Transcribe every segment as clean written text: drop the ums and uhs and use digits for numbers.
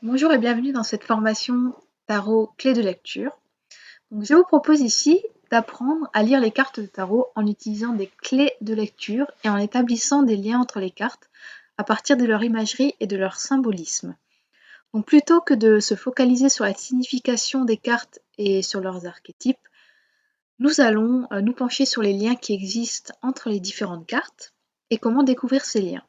Bonjour et bienvenue dans cette formation tarot clé de lecture. Donc, je vous propose ici d'apprendre à lire les cartes de tarot en utilisant des clés de lecture et en établissant des liens entre les cartes à partir de leur imagerie et de leur symbolisme. Donc plutôt que de se focaliser sur la signification des cartes et sur leurs archétypes, nous allons nous pencher sur les liens qui existent entre les différentes cartes et comment découvrir ces liens.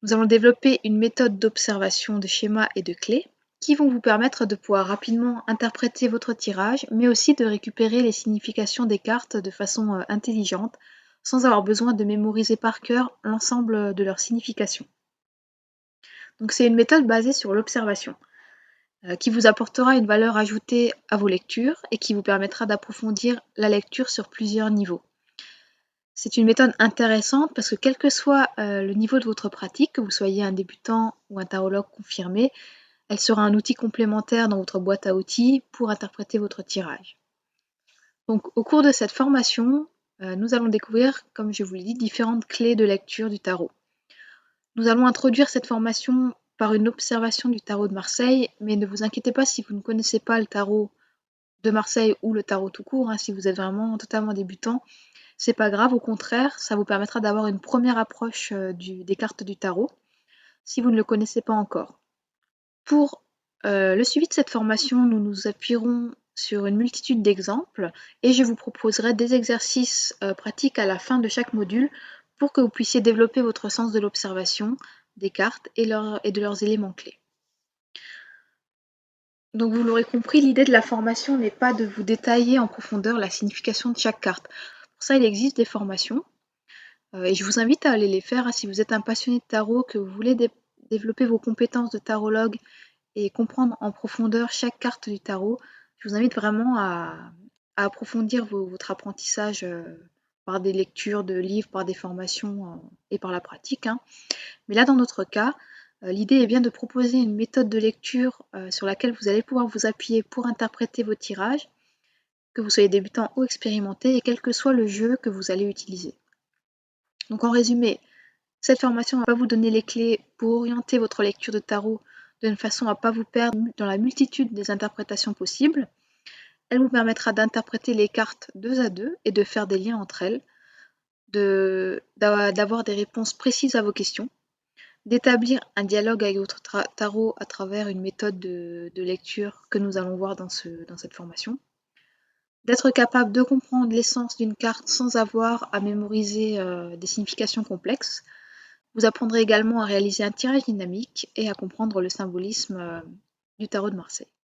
Nous allons développer une méthode d'observation de schémas et de clés qui vont vous permettre de pouvoir rapidement interpréter votre tirage, mais aussi de récupérer les significations des cartes de façon intelligente, sans avoir besoin de mémoriser par cœur l'ensemble de leurs significations. Donc c'est une méthode basée sur l'observation, qui vous apportera une valeur ajoutée à vos lectures et qui vous permettra d'approfondir la lecture sur plusieurs niveaux. C'est une méthode intéressante parce que quel que soit le niveau de votre pratique, que vous soyez un débutant ou un tarologue confirmé, elle sera un outil complémentaire dans votre boîte à outils pour interpréter votre tirage. Donc au cours de cette formation, nous allons découvrir, comme je vous l'ai dit, différentes clés de lecture du tarot. Nous allons introduire cette formation par une observation du tarot de Marseille, mais ne vous inquiétez pas si vous ne connaissez pas le tarot de Marseille ou le tarot tout court, si vous êtes vraiment totalement débutant, c'est pas grave, au contraire, ça vous permettra d'avoir une première approche des cartes du tarot, si vous ne le connaissez pas encore. Pour le suivi de cette formation, nous nous appuierons sur une multitude d'exemples et je vous proposerai des exercices pratiques à la fin de chaque module pour que vous puissiez développer votre sens de l'observation des cartes et de leurs éléments clés. Donc vous l'aurez compris, l'idée de la formation n'est pas de vous détailler en profondeur la signification de chaque carte. Pour ça, il existe des formations et je vous invite à aller les faire si vous êtes un passionné de tarot, que vous voulez développer vos compétences de tarologue et comprendre en profondeur chaque carte du tarot. Je vous invite vraiment à approfondir votre apprentissage par des lectures de livres, par des formations et par la pratique. Mais là, dans notre cas, l'idée est bien de proposer une méthode de lecture sur laquelle vous allez pouvoir vous appuyer pour interpréter vos tirages, que vous soyez débutant ou expérimenté, et quel que soit le jeu que vous allez utiliser. Donc en résumé, cette formation va vous donner les clés pour orienter votre lecture de tarot de façon à ne pas vous perdre dans la multitude des interprétations possibles. Elle vous permettra d'interpréter les cartes deux à deux et de faire des liens entre elles, d'avoir des réponses précises à vos questions, d'établir un dialogue avec votre tarot à travers une méthode de lecture que nous allons voir dans cette formation, d'être capable de comprendre l'essence d'une carte sans avoir à mémoriser des significations complexes. Vous apprendrez également à réaliser un tirage dynamique et à comprendre le symbolisme du tarot de Marseille.